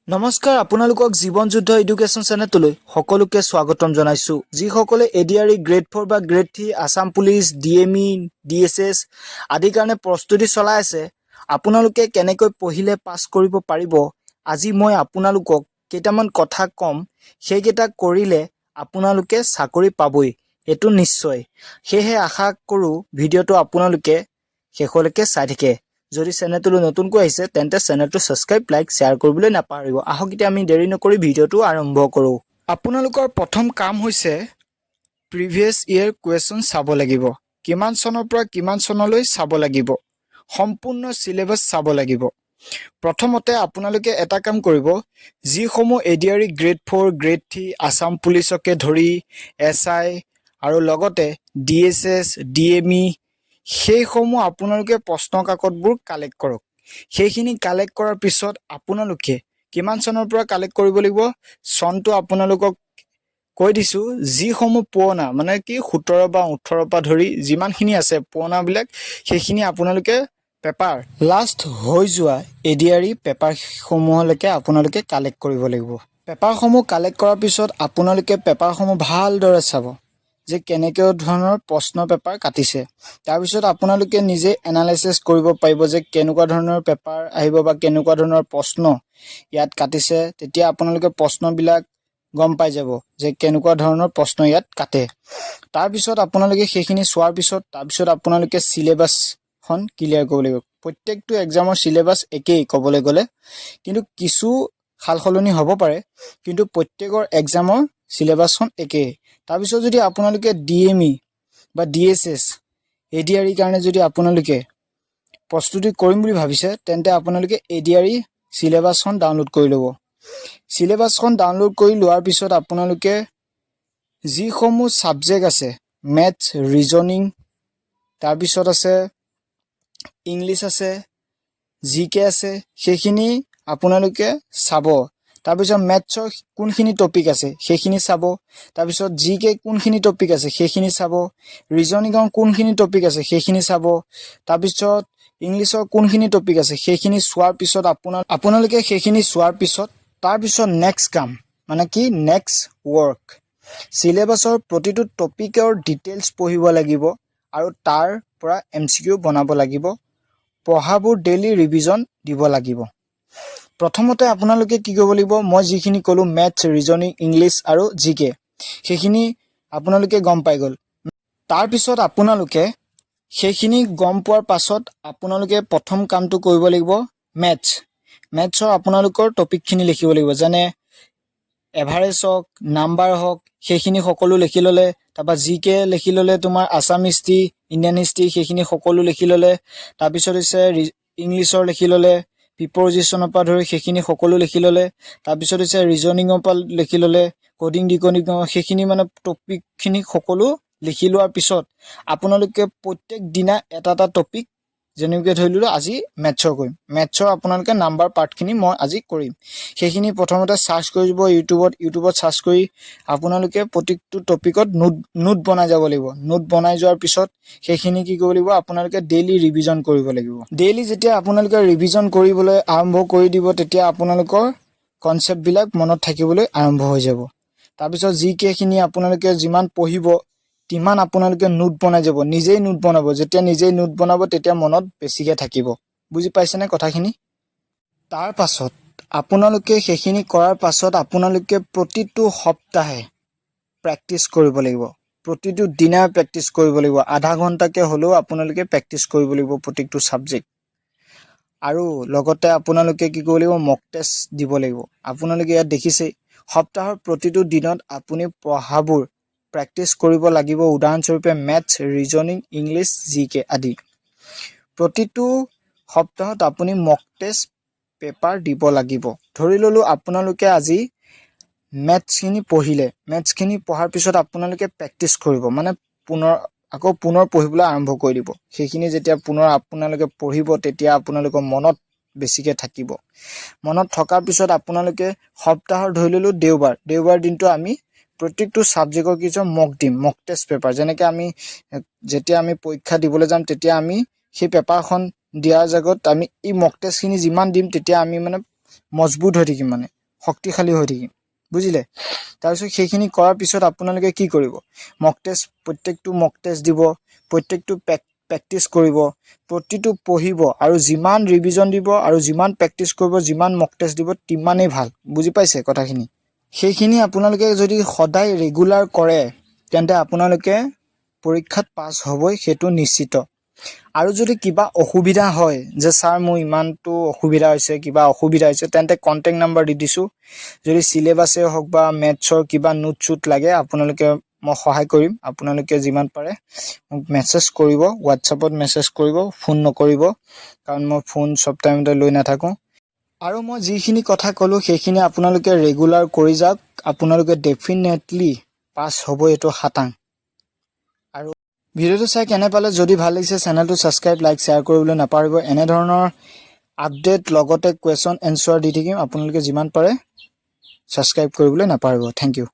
নমস্কাৰ আপোনালোকক জীৱন যুদ্ধ এডুকেশ্যন চেনেললৈ সকলোকে স্বাগতম জনাইছো যিসকলে এডিআৰই গ্ৰেড 4 বা গ্ৰেড 3 আসাম পুলিচ ডিএমই ডিএছএছ আদি কাৰণে প্ৰস্তুতি চলাই আছে আপোনালোকে কেনেকৈ পঢ়িলে পাস কৰিব পাৰিব আজি মই আপোনালোকক কেইটামান কথা কম সেইকেইটা কৰিলে আপোনালোকে চাকৰি পাবই এটো নিশ্চয় হেহে আশা কৰো ভিডিওটো আপোনালোকে শেষলৈকে চাই থাকে যদি চেনেলটো নতুনকৈ আহিছে তেন্তে চেনেলটো সাবস্ক্ৰাইব লাইক শেয়াৰ কৰিবলৈ নাপাহৰিব আহক এতিয়া আমি দেৰি নকৰি ভিডিওটো আৰম্ভ কৰো আপোনালোকৰ প্ৰথম কাম হৈছে প্ৰিভিয়াস ইয়াৰ কোৱেশ্চন চাব লাগিব কিমান চনৰ পৰা কিমান চনলৈ চাব লাগিব সম্পূৰ্ণ সিলেবাস চাব লাগিব প্ৰথমতে আপোনালোকে এটা কাম কৰিব যি সমূহ এডিআৰই গ্ৰেড 4 গ্ৰেড 3 আসাম পুলিচকে ধৰি এসআই আৰু লগতে ডিএছএছ ডিএমই সেই সমূহ আপোনালোকে প্ৰশ্ন কাকতবোৰ কালেক্ট কৰক সেইখিনি কালেক্ট কৰাৰ পিছত আপোনালোকে কিমান চনৰ পৰা কালেক্ট কৰিব লাগিব চনটো আপোনালোকক কৈ দিছো যি সমূহ পুৰণা মানে কি 17 বা 18 পৰা ধৰি যিমানখিনি আছে পুৰণা বিলাক সেইখিনি আপোনালোকে পেপাৰ লাষ্ট হৈ যোৱা এডিআৰই পেপাৰ সমূহলৈকে আপোনালোকে কালেক্ট কৰিব লাগিব পেপাৰ সমূহ কালেক্ট কৰাৰ পিছত আপোনালোকে পেপাৰ সমূহ ভালদৰে চাব যে কেনেকৈ ধৰণৰ প্ৰশ্ন পেপাৰ কাটিছে তাৰ পিছত আপোনালোকে নিজে এনালাইসিস কৰিব পাৰিব যে কেনেকুৱা ধৰণৰ পেপাৰ আহিব বা কেনেকুৱা ধৰণৰ প্ৰশ্ন ইয়াত কাটিছে তেতিয়া আপোনালোকে প্ৰশ্নবিলাক গম পাই যাব যে কেনেকুৱা ধৰণৰ প্ৰশ্ন ইয়াত কাটে তাৰ পিছত আপোনালোকে সেইখিনি চোৱাৰ পিছত তাৰ পিছত আপোনালোকে সিলেবাসখন ক্লিয়াৰ কৰিব লাগিব প্ৰত্যেকটো এক্সামৰ সিলেবাস একেই কবলৈ গলে কিন্তু কিছু খালখলনি হ'ব পাৰে কিন্তু প্ৰত্যেকৰ এক্সামৰ সিলেবাসখন একেই তাৰ পিছত যদি আপোনালোকে ডিএমই বা ডিএছএছ এডিআৰই কাৰণে যদি আপোনালোকে প্ৰস্তুতি কৰিম বুলি ভাবিছে তেন্তে আপোনালোকে এডিআৰই সিলেবাসখন ডাউনলোড কৰি ল'ব সিলেবাসখন ডাউনলোড কৰি লোৱাৰ পিছত আপোনালোকে যি সমূহ সাবজেক্ট আছে ম্যাথছ ৰিজনিং তাৰ পিছত আছে ইংলিশ আছে জিকে আছে সেইখিনি আপোনালোকে চাব তাৰ পিছত ম্যাথছৰ কোনখিনি টপিক আছে সেইখিনি চাব তাৰ পিছত জিকে কোনখিনি টপিক আছে সেইখিনি চাব ৰিজনিংৰ কোনখিনি টপিক আছে সেইখিনি চাব তাৰ পিছত ইংলিশৰ কোনখিনি টপিক আছে সেইখিনি চোৱাৰ পিছত আপোনালোকে সেইখিনি চোৱাৰ পিছত তাৰ পিছত নেক্সট কাম মানে কি নেক্সট ওয়াৰ্ক সিলেবাসৰ প্ৰতিটো টপিকৰ ডিটেইলছ পঢ়িব লাগিব আৰু তাৰ পৰা এমসিকিউ বনাব লাগিব পঢ়াবোৰ ডেইলি ৰিভিজন দিব লাগিব প্ৰথমতে আপোনালোকে কি কৰিব লাগিব মই যিখিনি কলো ম্যাথছ ৰিজনিং ইংলিশ আৰু জিকে সেইখিনি আপোনালোকে গম পাই গল তাৰ পিছত আপোনালোকে সেইখিনি গম পোৱাৰ পাছত আপোনালোকে প্ৰথম কামটো কৰিব লাগিব ম্যাথছৰ আপোনালোকৰ টপিকখিনি লিখিব লাগিব যেনে এভাৰেজ হক নাম্বাৰ হক সেইখিনি সকলো লিখি ললে তাৰপা জিকে লিখি ললে তোমাৰ আসাম হিষ্ট্ৰী ইণ্ডিয়ান হিষ্ট্ৰী সেইখিনি সকলো লিখি ললে তাৰ পিছত হৈছে ইংলিশৰ লিখি ললে প্ৰিপজিশনৰ পৰা ধৰি সেইখিনি সকলো লিখি ললে তাৰ পিছত হৈছে ৰিজনিংৰ পৰা লিখি ললে কোডিং ডিকোডিং সেইখিনি মানে টপিকখিনি সকলো লিখি লোৱাৰ পিছত আপোনালোকে প্ৰত্যেক দিনা এটা এটা টপিক যেনেকৈ ধৰিলো আজি ম্যাথছৰ কৰিম ম্যাথছৰ আপোনালোকে নাম্বাৰ পাৰ্টখিনি মই আজি কৰিম সেইখিনি প্ৰথমতে সাৰ্চ কৰিব ইউটিউবত সাৰ্চ কৰি আপোনালোকে প্ৰতিটো টপিকত নোট বনাই যাব লাগিব নোট বনাই যোৱাৰ পিছত সেইখিনি কি কৰিব লাগিব আপোনালোকে ডেইলি ৰিভিজন কৰিব লাগিব ডেইলি যেতিয়া আপোনালোকে ৰিভিজন কৰিবলৈ আৰম্ভ কৰি দিব তেতিয়া আপোনালোকৰ কনসেপ্ট বিলাক মনত থাকিবলৈ আৰম্ভ হৈ যাব তাৰ পিছত জিকে খিনি আপোনালোকে যিমান পঢ়িব তিমান আপোনালোকে নোট বনাই যাব নিজেই নোট বনাব যেতিয়া নিজেই নোট বনাব তেতিয়া মনত বেছিকৈ থাকিব বুজি পাইছেনে কথাখিনি তাৰ পাছত আপোনালোকে সেইখিনি কৰাৰ পাছত আপোনালোকে প্ৰতিটো সপ্তাহে প্ৰেক্টিস কৰিব লাগিব প্ৰতিটো দিনা প্ৰেক্টিস কৰিব লাগিব আধা ঘণ্টাকে হলেও আপোনালোকে প্ৰেক্টিস কৰিব লাগিব প্ৰতিটো সাবজেক্ট আৰু লগতে আপোনালোকে কি কৰিব লাগিব মক টেষ্ট দিব লাগিব আপোনালোকে ইয়াত দেখিছে সপ্তাহৰ প্ৰতিটো দিনত আপুনি পঢ়াবোৰ প্ৰেক্টিস কৰিব লাগিব উদাহৰণস্বৰূপে ম্যাথছ ৰিজনিং ইংলিশ জিকে আদি প্ৰতিটো সপ্তাহত আপুনি মক টেষ্ট পেপাৰ দিব লাগিব ধৰি ললো আপোনালোকে আজি ম্যাথছখিনি পঢ়িলে ম্যাথছখিনি পঢ়াৰ পিছত আপোনালোকে প্ৰেক্টিস কৰিব মানে পুনৰ পঢ়িবলৈ আৰম্ভ কৰি দিব সেইখিনি যেতিয়া পুনৰ আপোনালোকে পঢ়িব তেতিয়া আপোনালোকৰ মনত বেছিকৈ থাকিব মনত থকাৰ পিছত আপোনালোকে সপ্তাহৰ ধৰি ললো দেওবাৰ দিনটো আমি প্ৰত্যেকটো সাবজেক্টৰ কিছু মক টেষ্ট পেপাৰ যেনেকৈ আমি যেতিয়া আমি পৰীক্ষা দিবলৈ যাম তেতিয়া আমি সেই পেপাৰখন দিয়াৰ জাগত আমি এই মক টেষ্টখিনি যিমান দিম তেতিয়া আমি মানে মজবুত হৈ থাকিম মানে শক্তিশালী হৈ থাকিম বুজিলে তাৰপিছত সেইখিনি কৰাৰ পিছত আপোনালোকে কি কৰিব মক টেষ্ট প্ৰত্যেকটো মক টেষ্ট দিব প্ৰত্যেকটো প্ৰেক্টিচ কৰিব প্ৰতিটো পঢ়িব আৰু যিমান ৰিভিজন দিব আৰু যিমান প্ৰেক্টিচ কৰিব যিমান মক টেষ্ট দিব তিমানেই ভাল বুজি পাইছে কথাখিনি সেইখিনি আপোনালোকে যদি সদায় ৰেগুলাৰ কৰে তেন্তে আপোনালোকে পৰীক্ষাত পাছ হ'বই সেইটো নিশ্চিত আৰু যদি কিবা অসুবিধা হয় যে স্যাৰ মোৰ ইমানটো অসুবিধা হৈছে কিবা অসুবিধা হৈছে তেন্তে কন্টেক্ট নাম্বাৰ দি দিছো যদি সিলেবাসে হওক বা মেথছৰ কিবা নোট চুট লাগে আপোনালোকে মই সহায় কৰিম আপোনালোকে যিমান পাৰে মোক মেছেজ কৰিব হোৱাটছআপত মেছেজ কৰিব ফোন নকৰিব কাৰণ মই ফোন সব টাইমতে লৈ নাথাকো আৰু মই যিখিনি কথা ক'লো সেইখিনি আপোনালোকে ৰেগুলাৰ কৰি যাওক আপোনালোকে ডেফিনেটলি পাছ হ'ব এইটো খাটাং আৰু ভিডিঅ'টো চাই কেনে পালে যদি ভাল লাগিছে চেনেলটো সাবস্ক্ৰাইব লাইক শ্বেয়াৰ কৰিবলৈ নাপাহৰিব এনে ধৰণৰ আপডেট লগতে কোৱেশ্চন এনসাৰ দি থাকিম আপোনালোকে যিমান পাৰে সাবস্ক্ৰাইব কৰিবলৈ নাপাহৰিব থ্যাংক ইউ